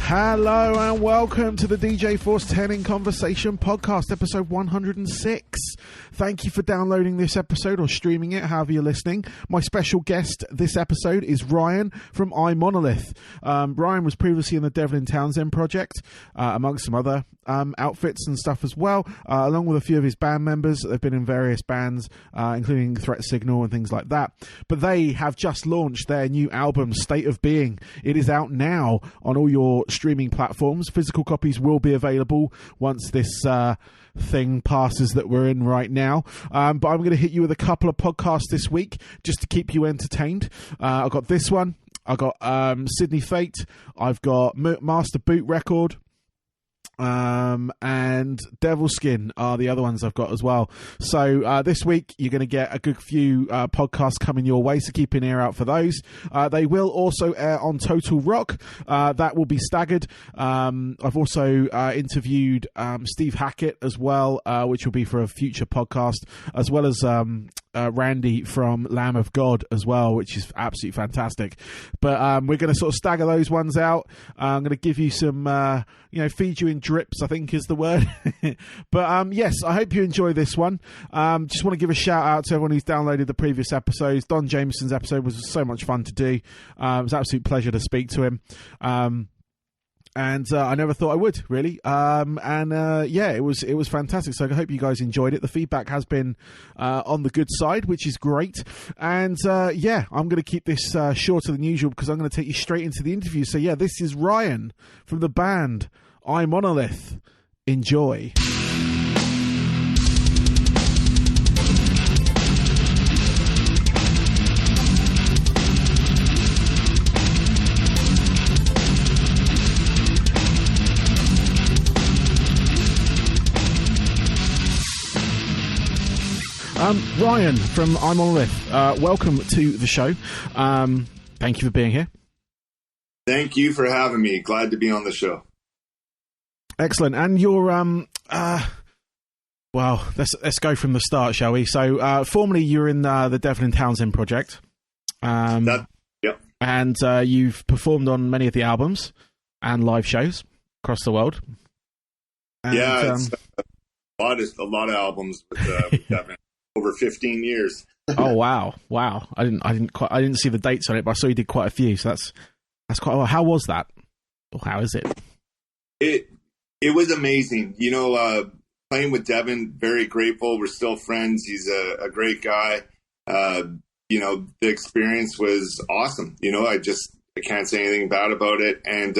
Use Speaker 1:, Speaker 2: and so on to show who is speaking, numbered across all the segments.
Speaker 1: Hello and welcome to the DJ Force 10 in Conversation podcast, episode 106. Thank you for downloading this episode or streaming it, however you're listening. My special guest this episode is Ryan from Imonolith. Ryan was previously in the Devlin Townsend project, amongst some other outfits and stuff as well, along with a few of his band members. They've been in various bands, including Threat Signal and things like that. But they have just launched their new album, State of Being. It is out now on all your streaming platforms. Physical copies will be available once this thing passes that we're in right now. But I'm going to hit you with a couple of podcasts this week just to keep you entertained. I've got this one. I've got Sydney Fate. I've got Master Boot Record. And Devil Skin are the other ones I've got as well. So this week you're going to get a good few podcasts coming your way, so keep an ear out for those. They will also air on Total Rock. That will be staggered. I've also interviewed Steve Hackett as well, which will be for a future podcast, as well as Randy from Lamb of God as well, which is absolutely fantastic. But we're going to sort of stagger those ones out. I'm going to give you some, feed you in drips, I think is the word. But yes, I hope you enjoy this one. Just want to give a shout out to everyone who's downloaded the previous episodes. Don Jameson's episode was so much fun to do. It was an absolute pleasure to speak to him. And I never thought I would, really. It was fantastic. So I hope you guys enjoyed it. The feedback has been on the good side, which is great. And I'm going to keep this shorter than usual because I'm going to take you straight into the interview. So yeah, this is Ryan from the band Imonolith. Enjoy. Ryan from Imonolith, welcome to the show. Thank you for being here.
Speaker 2: Thank you for having me. Glad to be on the show.
Speaker 1: Excellent. And you're, let's go from the start, shall we? So, formerly you were in the Devlin Townsend project.
Speaker 2: Yep.
Speaker 1: And you've performed on many of the albums and live shows across the world. And,
Speaker 2: it's a lot of albums with Devlin. Over 15 years.
Speaker 1: Oh wow! I didn't see the dates on it, but I saw you did quite a few. So that's quite. Well, how was that? Or how is it?
Speaker 2: It was amazing. Playing with Devin, very grateful. We're still friends. He's a great guy. The experience was awesome. I can't say anything bad about it, and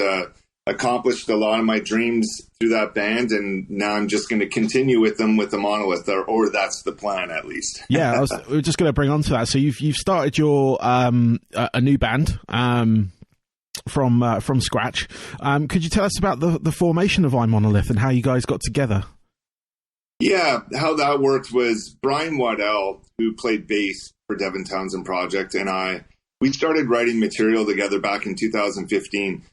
Speaker 2: accomplished a lot of my dreams through that band, and now I'm just going to continue with them with the Monolith, or that's the plan at least.
Speaker 1: Yeah, we're just going to bring on to that. So you've started your a new band from scratch. Could you tell us about the formation of Imonolith and how you guys got together?
Speaker 2: Yeah, how that worked was Brian Waddell, who played bass for Devin Townsend Project, and we started writing material together back in 2015.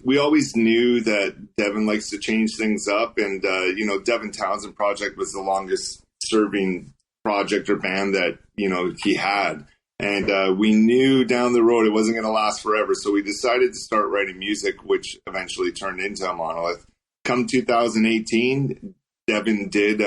Speaker 2: We always knew that Devin likes to change things up, and Devin Townsend Project was the longest serving project or band that he had, and we knew down the road it wasn't going to last forever, so we decided to start writing music, which eventually turned into a Monolith. Come 2018, Devin did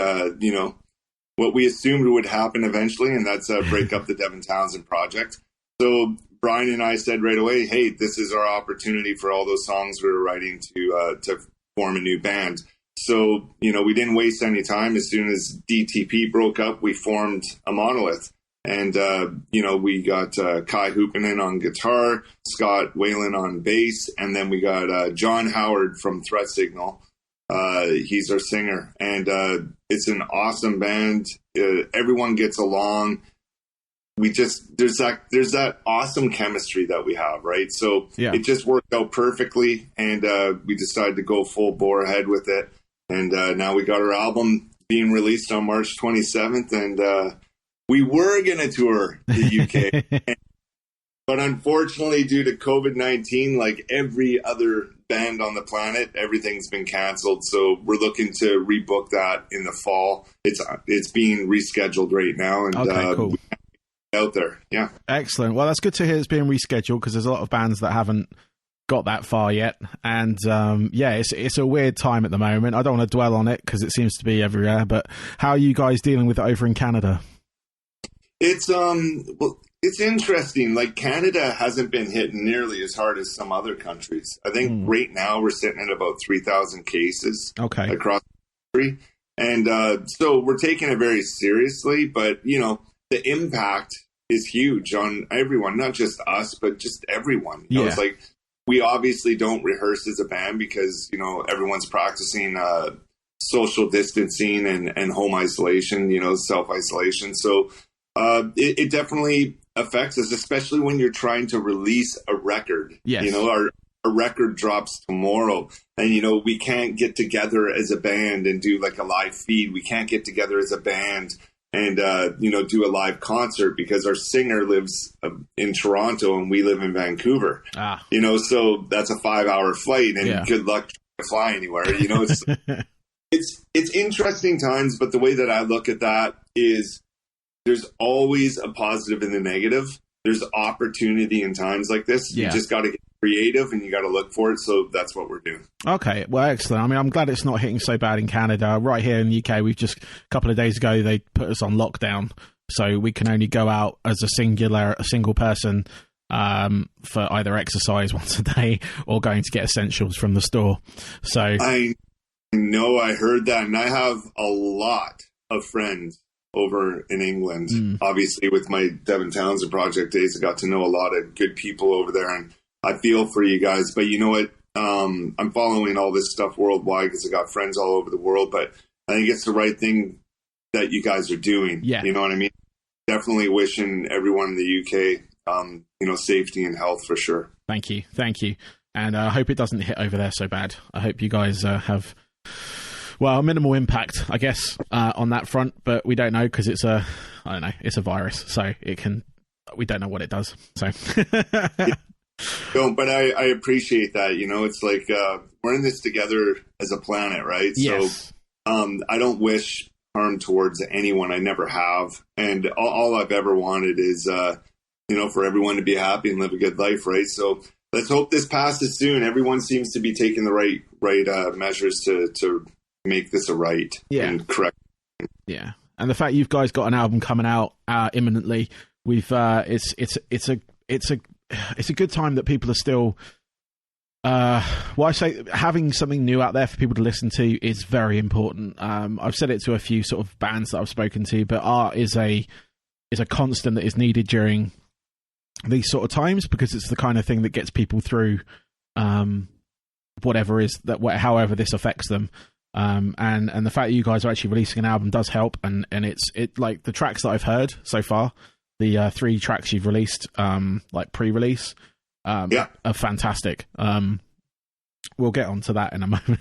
Speaker 2: what we assumed would happen eventually, and that's break up the Devin Townsend Project. So Brian and I said right away, hey, this is our opportunity for all those songs we were writing to form a new band. So, we didn't waste any time. As soon as DTP broke up, we formed a Monolith. And, we got Kai Hoopinen on guitar, Scott Whalen on bass, and then we got John Howard from Threat Signal. He's our singer. And it's an awesome band. Everyone gets along. There's that awesome chemistry that we have, right? So It just worked out perfectly, and we decided to go full bore ahead with it. And now we got our album being released on March 27th, and we were going to tour the UK. But unfortunately, due to COVID-19, like every other band on the planet, everything's been canceled. So we're looking to rebook that in the fall. It's being rescheduled right now, and
Speaker 1: okay, cool.
Speaker 2: Out there, yeah.
Speaker 1: Excellent. Well, that's good to hear it's being rescheduled, because there's a lot of bands that haven't got that far yet. And it's a weird time at the moment. I don't want to dwell on it because it seems to be everywhere. But how are you guys dealing with it over in Canada?
Speaker 2: It's it's interesting. Like, Canada hasn't been hit nearly as hard as some other countries. I think right now we're sitting at about 3,000 cases across the country. And so we're taking it very seriously. But, the impact is huge on everyone, not just us, but just everyone. It's like, we obviously don't rehearse as a band because, everyone's practicing social distancing and home isolation, self-isolation. So it definitely affects us, especially when you're trying to release a record.
Speaker 1: Yes.
Speaker 2: Our record drops tomorrow and, we can't get together as a band and do like a live feed. We can't get together as a band and, do a live concert because our singer lives in Toronto and we live in Vancouver. So that's a 5-hour flight and good luck trying to fly anywhere. It's interesting times, but the way that I look at that is there's always a positive and a negative. There's opportunity in times like this. You just got to get creative and you got to look for it. So that's what we're doing. Okay,
Speaker 1: well, excellent. I mean, I'm glad it's not hitting so bad in Canada. Right here in the UK, we've just a couple of days ago, they put us on lockdown. So we can only go out as a single person for either exercise once a day or going to get essentials from the store. So
Speaker 2: I know, I heard that. And I have a lot of friends over in England. Obviously, with my Devin Townsend project days, I got to know a lot of good people over there, and I feel for you guys. But you know what? I'm following all this stuff worldwide because I got friends all over the world. But I think it's the right thing that you guys are doing.
Speaker 1: Yeah.
Speaker 2: You know what I mean? Definitely wishing everyone in the UK, safety and health for sure.
Speaker 1: Thank you. And I hope it doesn't hit over there so bad. I hope you guys have a minimal impact, I guess, on that front, but we don't know because it's a virus, so we don't know what it does. So,
Speaker 2: No, but I appreciate that. It's like we're in this together as a planet, right?
Speaker 1: Yes.
Speaker 2: So, I don't wish harm towards anyone. I never have, and all I've ever wanted is, for everyone to be happy and live a good life, right? So let's hope this passes soon. Everyone seems to be taking the right measures to make this a right and correct.
Speaker 1: Yeah, and the fact you guys got an album coming out imminently, it's a good time that people are still. I say having something new out there for people to listen to is very important. I've said it to a few sort of bands that I've spoken to, but art is a constant that is needed during these sort of times because it's the kind of thing that gets people through however this affects them. And the fact that you guys are actually releasing an album does help, and it's like the tracks that I've heard so far, the 3 tracks you've released, like pre-release, are fantastic. We'll get onto that in a moment.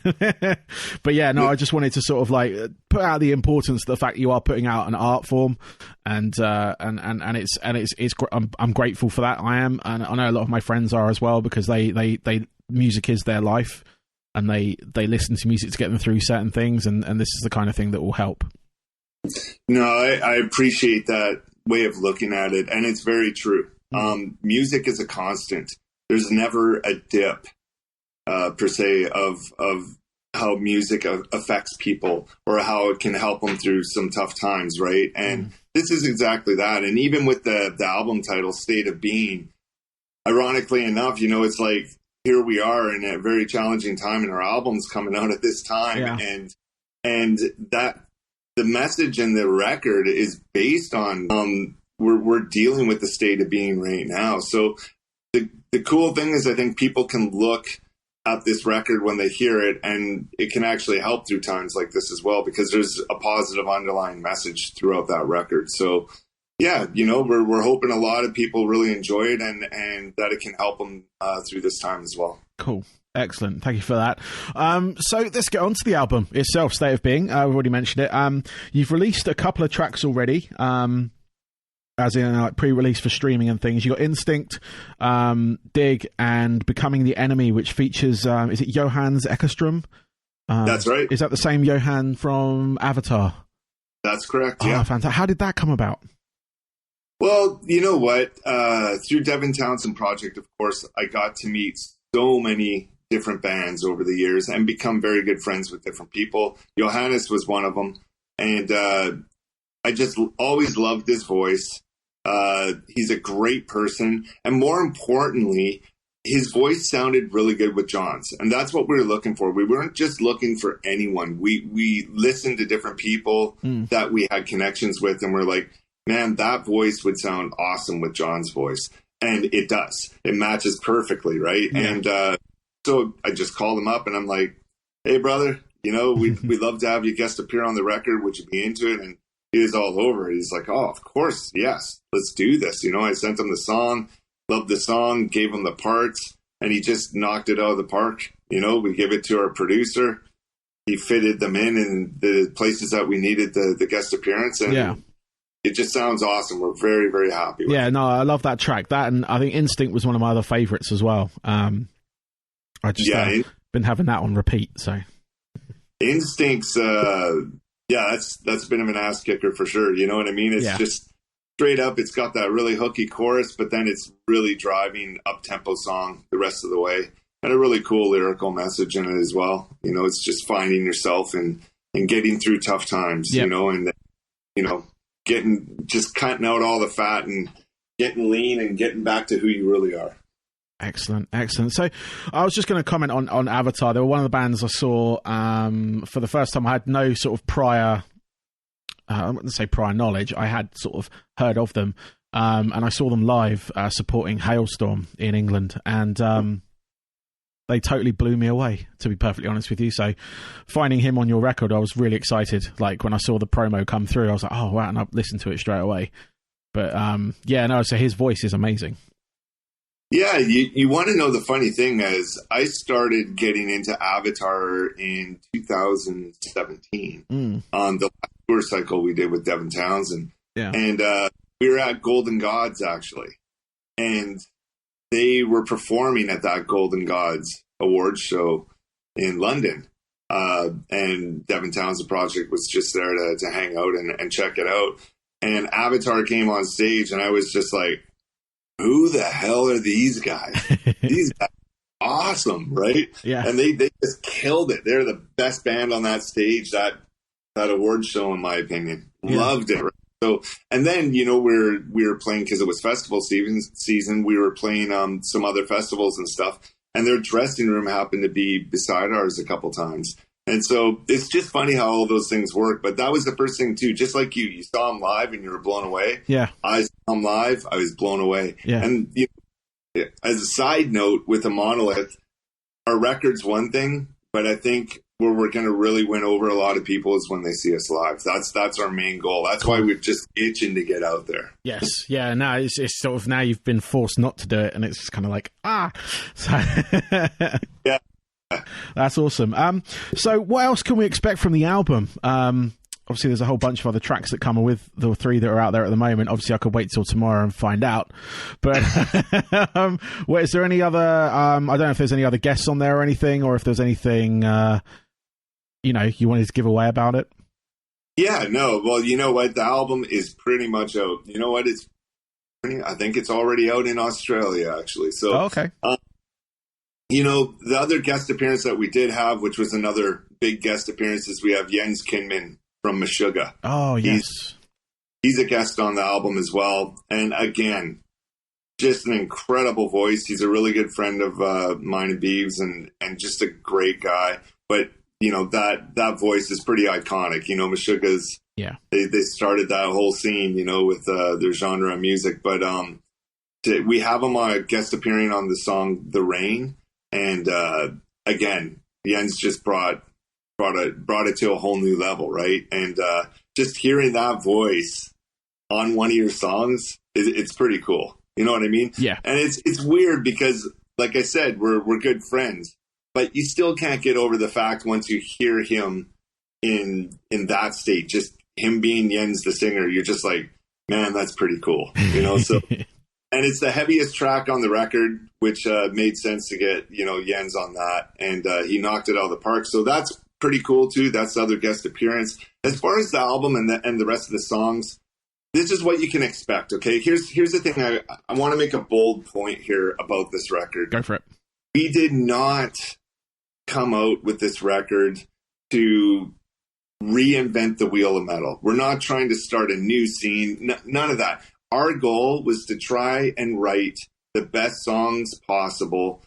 Speaker 1: But I just wanted to sort of like put out the importance of the fact you are putting out an art form, and I'm grateful for that. I am, and I know a lot of my friends are as well because they music is their life. And they listen to music to get them through certain things, and this is the kind of thing that will help.
Speaker 2: No, I appreciate that way of looking at it, and it's very true. Music is a constant. There's never a dip, per se, of how music affects people or how it can help them through some tough times, right? And this is exactly that. And even with the album title, State of Being, ironically enough, it's like, here we are in a very challenging time, and our album's coming out at this time, and that the message in the record is based on we're dealing with the state of being right now. So the cool thing is, I think people can look at this record when they hear it, and it can actually help through times like this as well, because there's a positive underlying message throughout that record. So. Yeah, we're hoping a lot of people really enjoy it and that it can help them through this time as well.
Speaker 1: Cool. Excellent. Thank you for that. So let's get on to the album itself, State of Being. We've already mentioned it. You've released a couple of tracks already, as in like pre-release for streaming and things. You got Instinct, Dig, and Becoming the Enemy, which features, is it Johannes Eckerström?
Speaker 2: That's right.
Speaker 1: Is that the same Johan from Avatar?
Speaker 2: That's correct, yeah.
Speaker 1: Oh, fantastic. How did that come about?
Speaker 2: Well, you know what? Through Devin Townsend Project, of course, I got to meet so many different bands over the years and become very good friends with different people. Johannes was one of them. And I just always loved his voice. He's a great person. And more importantly, his voice sounded really good with John's. And that's what we were looking for. We weren't just looking for anyone. We listened to different people that we had connections with. And we're like, man, that voice would sound awesome with John's voice. And it does. It matches perfectly, right? Yeah. And so I just called him up and I'm like, hey, brother, you know, we'd love to have you guest appear on the record. Would you be into it? And he was all over it. He's like, oh, of course, yes, let's do this. You know, I sent him the song, loved the song, gave him the parts, and he just knocked it out of the park. You know, we gave it to our producer. He fitted them in the places that we needed the guest appearance. And it just sounds awesome. We're very, very happy with it.
Speaker 1: No, I love that track. That, and I think Instinct was one of my other favorites as well. I just been having that on repeat. So
Speaker 2: Instinct's, that's a bit of an ass kicker for sure. You know what I mean? It's just straight up. It's got that really hooky chorus, but then it's really driving up tempo song the rest of the way, and a really cool lyrical message in it as well. You know, it's just finding yourself and getting through tough times. You know, and you know, just cutting out all the fat and getting lean and getting back to who you really are.
Speaker 1: Excellent. So I was just going to comment on Avatar. They were one of the bands I saw for the first time. I had no sort of prior, I wouldn't say prior knowledge. I had sort of heard of them. And I saw them live supporting Hailstorm in England. And they totally blew me away, to be perfectly honest with you. So finding him on your record, I was really excited. Like when I saw the promo come through, I was like, oh, wow. And I listened to it straight away. But so his voice is amazing.
Speaker 2: Yeah, you want to know the funny thing is I started getting into Avatar in 2017 on the last tour cycle we did with Devin Townsend. Yeah. And we were at Golden Gods, actually. And they were performing at that Golden Gods awards show in London. And Devin Townsend Project was just there to hang out and check it out. And Avatar came on stage and I was just like, who the hell are these guys? These guys are awesome, right? Yeah. And they just killed it. They're the best band on that stage, that award show, in my opinion. Yeah. Loved it. Right? So, and then, you know, we were playing, because it was festival season, we were playing some other festivals and stuff, and their dressing room happened to be beside ours a couple times. And so it's just funny how all those things work. But that was the first thing, too. Just like you saw him live and you were blown away. Yeah. I saw him live. I was blown away. Yeah. And you know, as a side note, with Imonolith, our record's one thing, but I think where we're going to really win over a lot of people is when they see us live. That's our main goal. That's why we're just itching to get out there. Yes.
Speaker 1: Yeah. Now it's sort of, now you've been forced not to do it, and it's just kind of like, So yeah. That's awesome. So what else can we expect from the album? Obviously there's a whole bunch of other tracks that come with the three that are out there at the moment. Obviously I could wait till tomorrow and find out, but is there any other I don't know if there's any other guests on there or anything, or if there's anything you wanted to give away about it.
Speaker 2: Yeah, no, well, you know what, the album is pretty much out. You know what, I think it's already out in Australia, actually. So
Speaker 1: okay.
Speaker 2: You know, the other guest appearance that we did have, which was another big guest appearance, is we have Jens Kinman from Meshuggah.
Speaker 1: Oh, yes.
Speaker 2: He's a guest on the album as well. And again, just an incredible voice. He's a really good friend of mine and Beeves, and just a great guy. But, you know, that voice is pretty iconic. You know, Meshuggah's, they started that whole scene, you know, with their genre of music. But we have him on a guest appearing on the song The Rain. And again, Jens just brought it to a whole new level, right? And just hearing that voice on one of your songs, it's pretty cool. You know what I mean? Yeah. And it's weird because, like I said, we're good friends, but you still can't get over the fact once you hear him in that state, just him being Jens the singer, you're just like, man, that's pretty cool. You know, so. And it's the heaviest track on the record, which made sense to get, you know, Jens on that. And he knocked it out of the park. So that's pretty cool, too. That's the other guest appearance. As far as the album and the rest of the songs, this is what you can expect, okay? Here's the thing. I want to make a bold point here about this record.
Speaker 1: Go for it.
Speaker 2: we did not come out with this record to reinvent the wheel of metal. We're not trying to start a new scene. None of that. Our goal was to try and write the best songs possible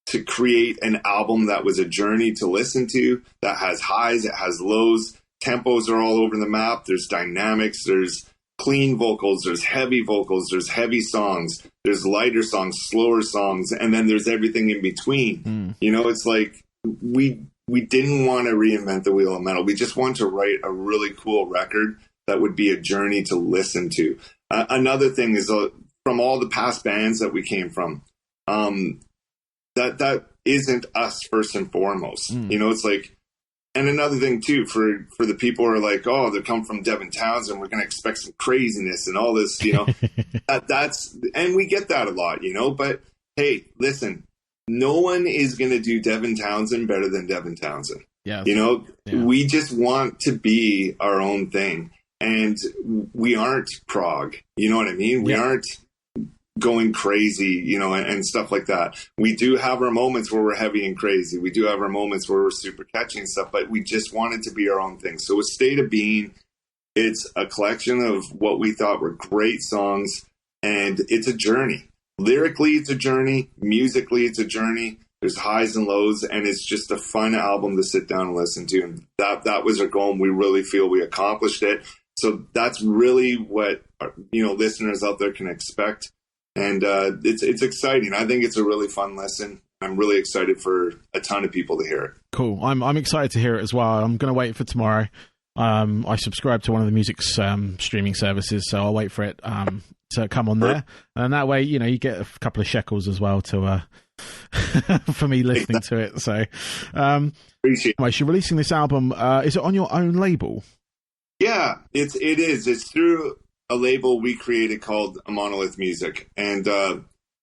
Speaker 2: to create an album that was a journey to listen to, that has highs, it has lows, tempos are all over the map, there's dynamics, there's clean vocals, there's heavy songs, there's lighter songs, slower songs, and then there's everything in between. You know, it's like we didn't want to reinvent the wheel of metal. We just want to write a really cool record that would be a journey to listen to. Another thing is from all the past bands that we came from, that isn't us first and foremost. You know, it's like, and another thing too, for the people who are like, oh, they come from Devin Townsend, we're going to expect some craziness and all this, you know, that's, and we get that a lot, you know, but hey, listen, no one is going to do Devin Townsend better than Devin Townsend.
Speaker 1: Yeah.
Speaker 2: You know, we just want to be our own thing, and we aren't prog, you know what I mean? We aren't going crazy, you know, and stuff like that. We do have our moments where we're heavy and crazy. We do have our moments where we're super catchy and stuff, but we just wanted to be our own thing. So with State of Being, it's a collection of what we thought were great songs, and it's a journey. Lyrically, it's a journey. Musically, it's a journey. There's highs and lows, and it's just a fun album to sit down and listen to. And that was our goal, and we really feel we accomplished it. So that's really what, you know, listeners out there can expect. And it's exciting. I think it's a really fun listen. I'm really excited for a ton of people to hear it.
Speaker 1: Cool. I'm excited to hear it as well. I'm going to wait for tomorrow. I subscribe to one of the music's streaming services, so I'll wait for it to come on there. And that way, you know, you get a couple of shekels as well to for me listening to it. So anyway, you're releasing this album. Is it on your own label?
Speaker 2: Yeah, it is. It's through a label we created called Imonolith Music, and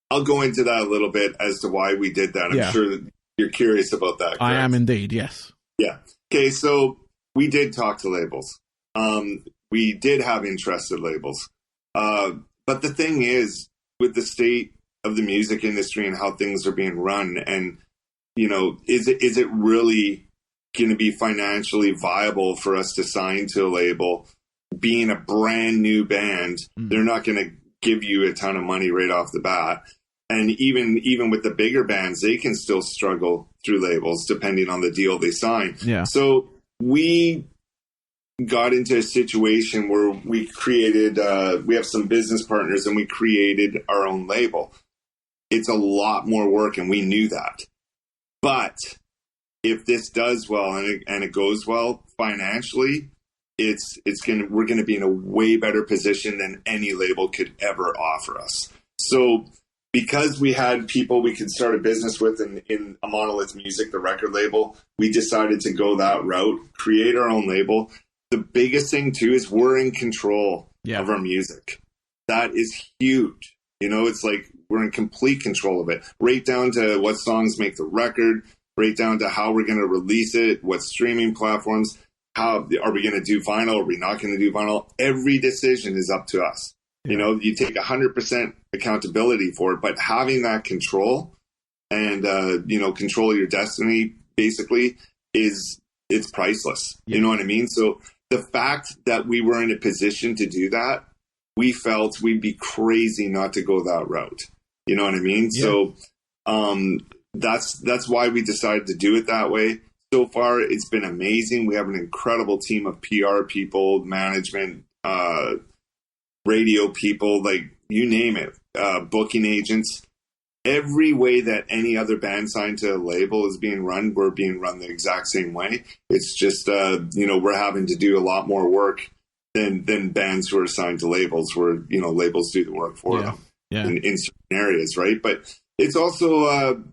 Speaker 2: I'll go into that a little bit as to why we did that. I'm sure that you're curious about that. Correct?
Speaker 1: I am indeed, yes.
Speaker 2: Yeah. Okay, so we did talk to labels. We did have interested labels. But the thing is, with the state of the music industry and how things are being run, and, you know, is it really going to be financially viable for us to sign to a label? Being a brand new band, they're not going to give you a ton of money right off the bat. And even with the bigger bands, they can still struggle through labels depending on the deal they sign. Yeah. So we got into a situation where we created, we have some business partners, and we created our own label. It's a lot more work, and we knew that. But if this does well and it goes well financially, we're gonna be in a way better position than any label could ever offer us. So because we had people we could start a business with in Imonolith Music, the record label, we decided to go that route, create our own label. The biggest thing too is we're in control of our music. That is huge. You know, it's like we're in complete control of it, right down to what songs make the record, right down to how we're going to release it, what streaming platforms. How are we going to do vinyl? Are we not going to do vinyl? Every decision is up to us. You know, you take 100% accountability for it, but having that control and, you know, control your destiny basically it's priceless. You know what I mean? So the fact that we were in a position to do that, we felt we'd be crazy not to go that route. You know what I mean? So, that's why we decided to do it that way. So far, it's been amazing. We have an incredible team of PR people, management, radio people, like you name it, booking agents. Every way that any other band signed to a label is being run, we're being run the exact same way. It's just, you know, we're having to do a lot more work than bands who are signed to labels, where, you know, labels do the work for them in certain areas, right? But it's also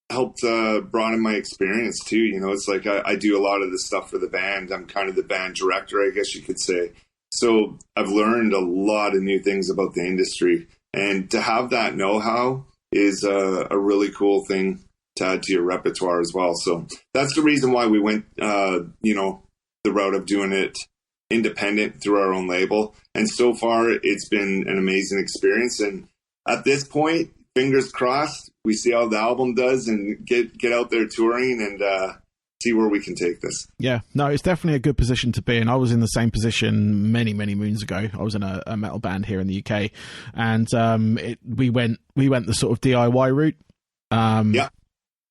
Speaker 2: helped broaden my experience too. You know, it's like I do a lot of the stuff for the band. I'm kind of the band director, I guess you could say. So I've learned a lot of new things about the industry, and to have that know-how is a really cool thing to add to your repertoire as well. So that's the reason why we went, you know, the route of doing it independent through our own label. And so far, it's been an amazing experience. And at this point, fingers crossed, we see how the album does and get out there touring and see where we can take this.
Speaker 1: Yeah, no, it's definitely a good position to be in. I was in the same position many moons ago. I was in a metal band here in the UK, and we went the sort of DIY route.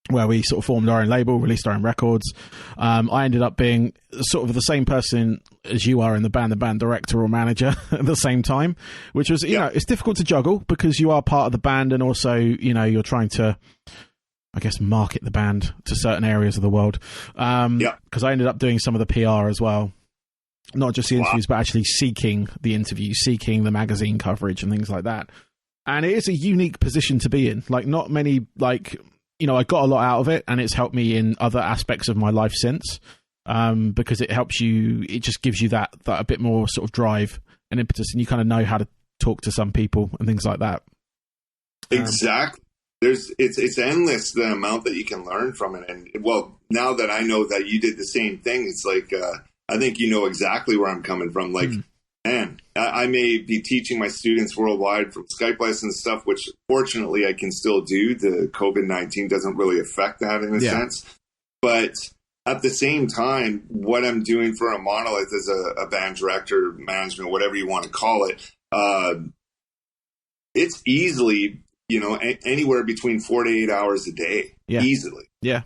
Speaker 1: Where we sort of formed our own label, released our own records. I ended up being sort of the same person as you are in the band director or manager at the same time, which was, you know, it's difficult to juggle because you are part of the band and also, you know, you're trying to, I guess, market the band to certain areas of the world. Because I ended up doing some of the PR as well. Not just the interviews, but actually seeking the interviews, seeking the magazine coverage and things like that. And it is a unique position to be in. Like, not many, like, you know, I got a lot out of it and it's helped me in other aspects of my life since, because it helps you, it just gives you that a bit more sort of drive and impetus, and you kind of know how to talk to some people and things like that.
Speaker 2: Exactly. It's endless, the amount that you can learn from it. And well, now that I know that you did the same thing, it's like, I think you know exactly where I'm coming from. Like, man, I may be teaching my students worldwide from Skype lessons and stuff, which fortunately I can still do. The COVID-19 doesn't really affect that in a sense. But at the same time, what I'm doing for Imonolith as a band director, management, whatever you want to call it, it's easily, you know, anywhere between 4 to 8 hours a day, easily. Yeah.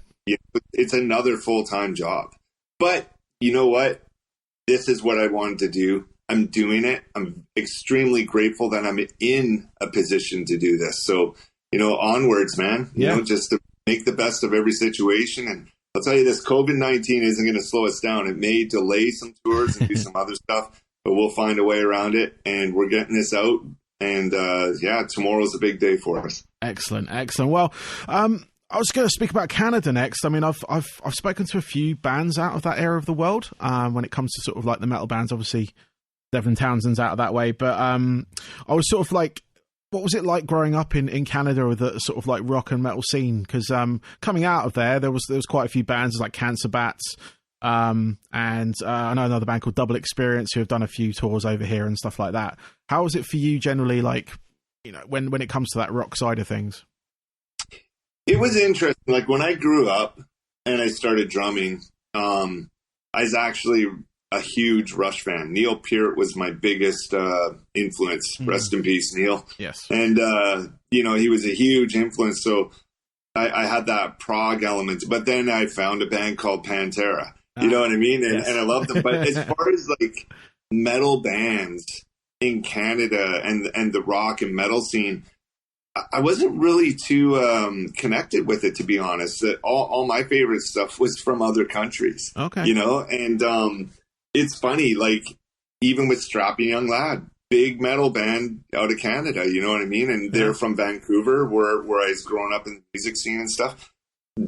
Speaker 2: It's another full-time job. But you know what? This is what I wanted to do. I'm doing it. I'm extremely grateful that I'm in a position to do this. So, you know, onwards, man, you know, just to make the best of every situation. And I'll tell you this, COVID-19 isn't going to slow us down. It may delay some tours and do some other stuff, but we'll find a way around it. And we're getting this out. And tomorrow's a big day for us.
Speaker 1: Excellent. Well, I was going to speak about Canada next. I mean, I've spoken to a few bands out of that area of the world. When it comes to sort of like the metal bands, obviously Devin Townsend's out of that way. But I was sort of like, what was it like growing up in Canada with the sort of like rock and metal scene? Because coming out of there was quite a few bands like Cancer Bats, and I know another band called Double Experience who have done a few tours over here and stuff like that. How was it for you generally, like, you know, when it comes to that rock side of things?
Speaker 2: It was interesting. Like, when I grew up and I started drumming, I was actually a huge Rush fan. Neil Peart was my biggest influence. Rest in peace, Neil.
Speaker 1: Yes.
Speaker 2: And, you know, he was a huge influence. So I had that prog element. But then I found a band called Pantera. You know what I mean? And I loved them. But as far as, like, metal bands in Canada and the rock and metal scene, I wasn't really too connected with it, to be honest. That all my favorite stuff was from other countries. Okay. You know, and it's funny, like, even with Strapping Young Lad, big metal band out of Canada, you know what I mean? And they're from Vancouver, where I was growing up in the music scene and stuff.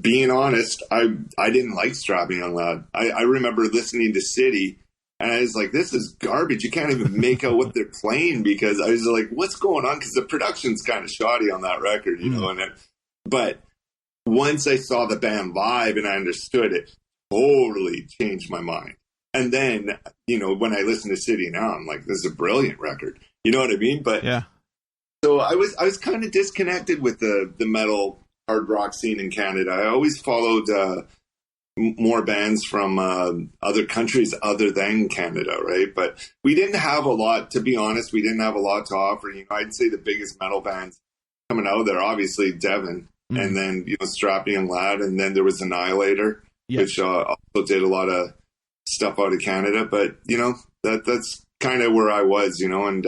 Speaker 2: Being honest, I didn't like Strapping Young Lad. I remember listening to City, and I was like, this is garbage. You can't even make out what they're playing, because I was like, what's going on? Because the production's kind of shoddy on that record, you know. But once I saw the band live and I understood it, totally changed my mind. And then, you know, when I listen to City now, I'm like, this is a brilliant record. You know what I mean? But so I was kind of disconnected with the metal hard rock scene in Canada. I always followed more bands from other countries other than Canada, right? But we didn't have a lot, to be honest. We didn't have a lot to offer. You know, I'd say the biggest metal bands coming out of there, obviously Devin, and then, you know, Strapping Young Lad, and then there was Annihilator, which also did a lot of stuff out of Canada. But, you know, that's kind of where I was, you know, and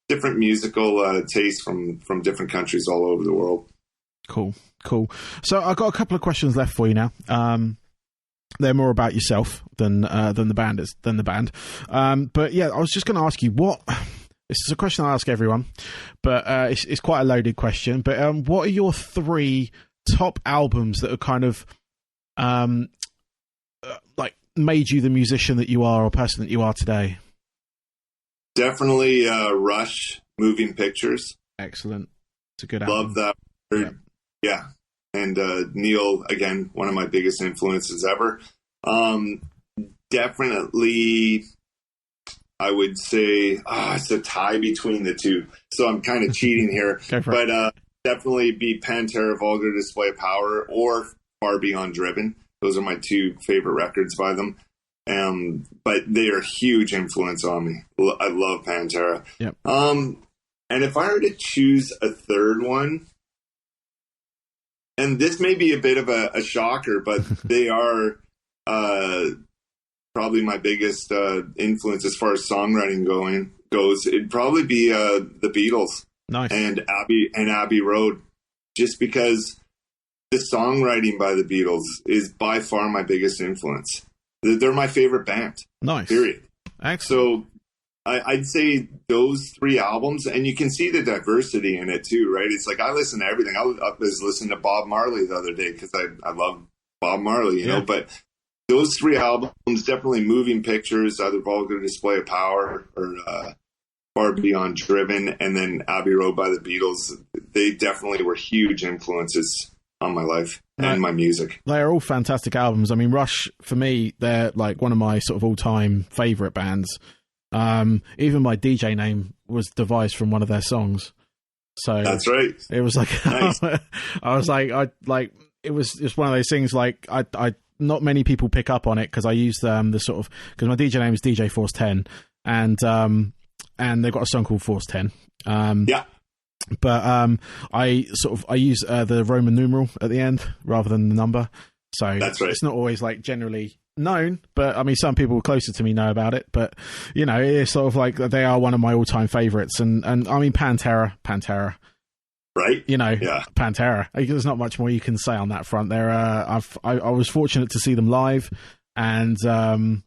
Speaker 2: different musical tastes from different countries all over the world.
Speaker 1: Cool. So I've got a couple of questions left for you now. They're more about yourself than the band. But yeah, I was just going to ask you this is a question I ask everyone, but it's quite a loaded question. But what are your 3 top albums that are kind of like made you the musician that you are or person that you are today?
Speaker 2: Definitely Rush, Moving Pictures.
Speaker 1: Excellent. It's a good album.
Speaker 2: Love that record. Yeah. And Neil, again, one of my biggest influences ever. Definitely, I would say, it's a tie between the two. So I'm kind of cheating here. But definitely be Pantera, Vulgar Display of Power, or Far Beyond Driven. Those are my two favorite records by them. But they are a huge influence on me. I love Pantera.
Speaker 1: Yep.
Speaker 2: And if I were to choose a third one, and this may be a bit of a shocker, but they are probably my biggest influence as far as songwriting goes. It'd probably be the Beatles.
Speaker 1: Nice.
Speaker 2: And Abbey Road, just because the songwriting by the Beatles is by far my biggest influence. They're my favorite band. Nice. Period.
Speaker 1: Excellent.
Speaker 2: So I'd say those three albums, and you can see the diversity in it too, right? It's like I listen to everything. I was listening to Bob Marley the other day because I love Bob Marley, you know. But those three albums, definitely Moving Pictures, either Vulgar Display of Power or Far Beyond Driven, and then Abbey Road by the Beatles. They definitely were huge influences on my life and my music.
Speaker 1: They are all fantastic albums. I mean, Rush, for me, they're like one of my sort of all-time favorite bands. Even my DJ name was devised from one of their songs. So
Speaker 2: that's right.
Speaker 1: It was like, nice. I was like, it was just one of those things. Like, I not many people pick up on it because I use the sort of, because my DJ name is DJForceX, and they've got a song called Force 10. But I use the Roman numeral at the end rather than the number. So
Speaker 2: that's right.
Speaker 1: It's not always like generally known, but I mean, some people closer to me know about it. But you know, it's sort of like they are one of my all-time favorites. And I mean, Pantera,
Speaker 2: right?
Speaker 1: You know, Pantera. There's not much more you can say on that front. I was fortunate to see them live, and and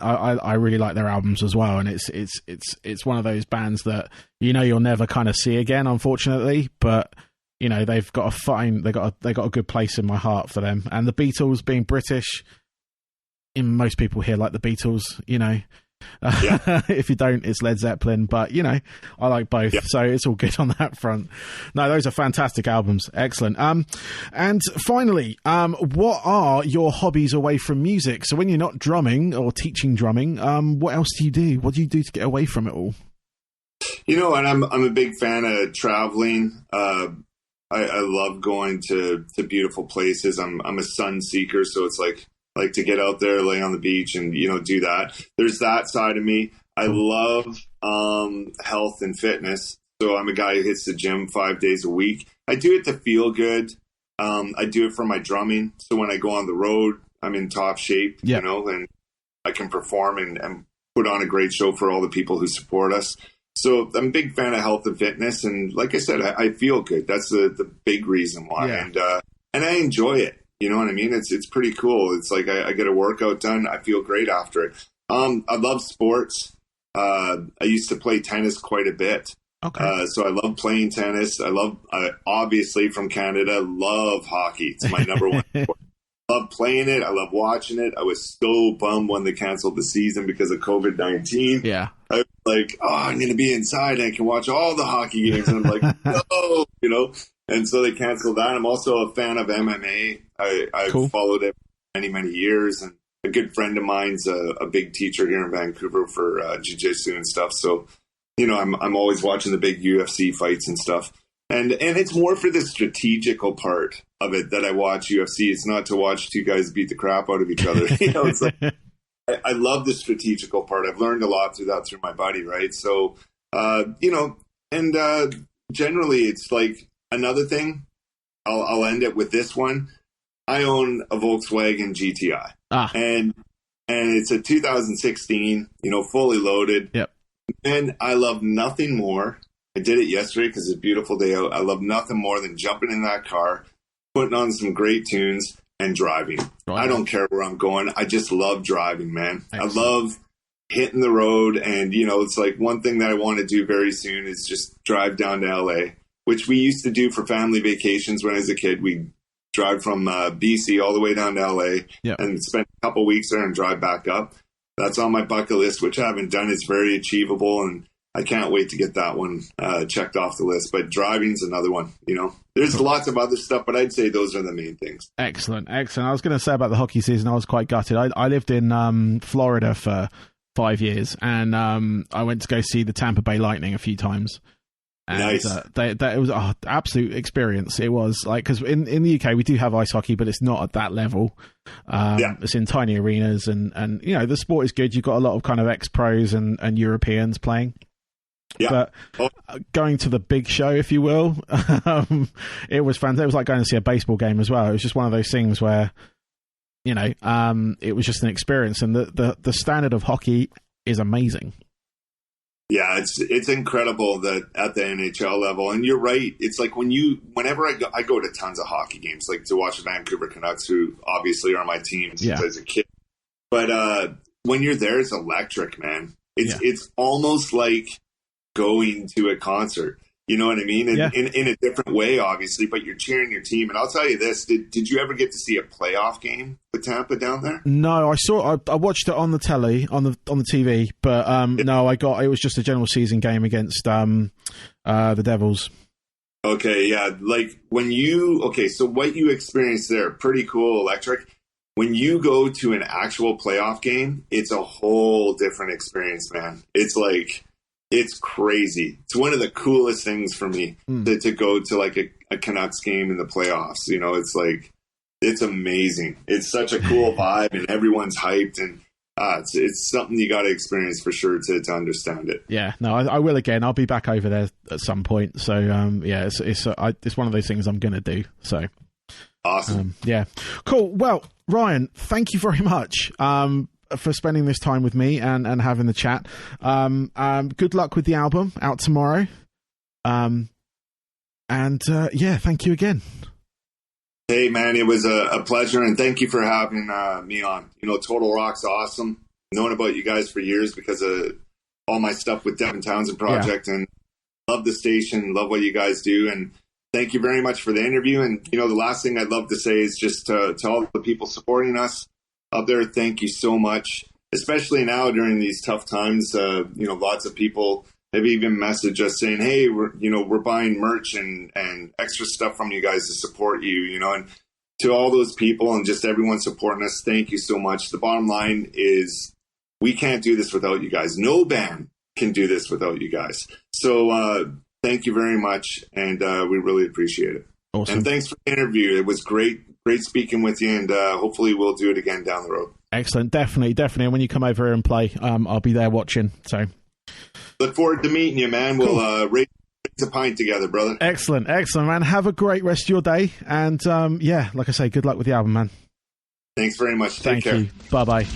Speaker 1: I really like their albums as well. And it's one of those bands that you'll never kind of see again, unfortunately. But you know, they got a good place in my heart for them. And the Beatles, being British, most people here like the Beatles. You know, if you don't, it's Led Zeppelin. But you know, I like both, so it's all good on that front. No, those are fantastic albums. Excellent. And finally, what are your hobbies away from music? So when you're not drumming or teaching drumming, what else do you do? What do you do to get away from it all?
Speaker 2: You know, and I'm a big fan of traveling. I love going to beautiful places. I'm a sun seeker, so it's like to get out there, lay on the beach, and do that. There's that side of me. I love health and fitness, so I'm a guy who hits the gym 5 days a week. I do it to feel good. I do it for my drumming, so when I go on the road, I'm in top shape, and I can perform and put on a great show for all the people who support us. So I'm a big fan of health and fitness, and like I said, I feel good. That's the big reason why, and I enjoy it. You know what I mean? It's pretty cool. It's like I get a workout done, I feel great after it. I love sports. I used to play tennis quite a bit. Okay. So I love playing tennis. I obviously from Canada, love hockey. It's my number one sport. I love playing it. I love watching it. I was so bummed when they canceled the season because of COVID-19.
Speaker 1: Yeah.
Speaker 2: I was like, I'm going to be inside and I can watch all the hockey games. And I'm like, no, And so they canceled that. I'm also a fan of MMA. I've followed it for many, many years. And a good friend of mine's a big teacher here in Vancouver for jiu-jitsu and stuff. So, I'm always watching the big UFC fights and stuff. And it's more for the strategical part of it that I watch UFC. It's not to watch two guys beat the crap out of each other. It's like I love the strategical part. I've learned a lot through my buddy, right? So, generally it's like another thing. I'll end it with this one. I own a Volkswagen GTI, and it's a 2016. Fully loaded.
Speaker 1: Yep.
Speaker 2: And I love nothing more. I did it yesterday because it's a beautiful day out. I love nothing more than jumping in that car, putting on some great tunes, and driving. Right. I don't care where I'm going. I just love driving, man. Excellent. I love hitting the road. And, it's like one thing that I want to do very soon is just drive down to LA, which we used to do for family vacations when I was a kid. We'd drive from BC all the way down to LA and spend a couple weeks there and drive back up. That's on my bucket list, which I haven't done. It's very achievable, and I can't wait to get that one checked off the list. But driving's another one. There's lots of other stuff, but I'd say those are the main things.
Speaker 1: Excellent. I was going to say about the hockey season, I was quite gutted. I lived in Florida for 5 years, and I went to go see the Tampa Bay Lightning a few times. And
Speaker 2: nice.
Speaker 1: It was an absolute experience. It was like, because in the UK we do have ice hockey, but it's not at that level. It's in tiny arenas, and the sport is good. You've got a lot of kind of ex-pros and Europeans playing. Yeah. But going to the big show, if you will, it was fantastic. It was like going to see a baseball game as well. It was just one of those things where, it was just an experience, and the standard of hockey is amazing.
Speaker 2: Yeah, it's incredible that at the NHL level, and you're right. It's like whenever I go to tons of hockey games, like to watch the Vancouver Canucks, who obviously are my team since I was a kid. But when you're there, it's electric, man. It's almost like going to a concert. You know what I mean? In a different way, obviously, but you're cheering your team. And I'll tell you this, did you ever get to see a playoff game with Tampa down there?
Speaker 1: No, I watched it on the telly, on the TV, but no, it was just a general season game against the Devils.
Speaker 2: Okay, yeah. Like so what you experienced there, pretty cool, electric. When you go to an actual playoff game, it's a whole different experience, man. It's crazy. It's one of the coolest things for me to go to like a Canucks game in the playoffs. It's amazing. It's such a cool vibe, and everyone's hyped, and it's something you got to experience for sure to understand it.
Speaker 1: Yeah, no, I will again. I'll be back over there at some point. So it's one of those things I'm going to do. So
Speaker 2: awesome.
Speaker 1: Yeah, cool. Well, Ryan, thank you very much. For spending this time with me and having the chat. Good luck with the album out tomorrow. Thank you again.
Speaker 2: Hey man, it was a pleasure, and thank you for having me on. Total Rock's awesome. Known about you guys for years because of all my stuff with Devin Townsend Project, and love the station, love what you guys do, and thank you very much for the interview. And the last thing I'd love to say is just to all the people supporting us out there, thank you so much, especially now during these tough times. Lots of people have even messaged us saying, hey, we're buying merch and extra stuff from you guys to support you, and to all those people and just everyone supporting us, thank you so much. The bottom line is we can't do this without you guys. No band can do this without you guys. So thank you very much, and we really appreciate it.
Speaker 1: Awesome.
Speaker 2: And thanks for the interview. It was great speaking with you, and hopefully we'll do it again down the road.
Speaker 1: Excellent. Definitely. And when you come over here and play, I'll be there watching. So
Speaker 2: look forward to meeting you, man. Cool. We'll raise a pint together, brother.
Speaker 1: Excellent, man. Have a great rest of your day. And like I say, good luck with the album, man.
Speaker 2: Thanks very much. Take care.
Speaker 1: Thank you. Bye-bye.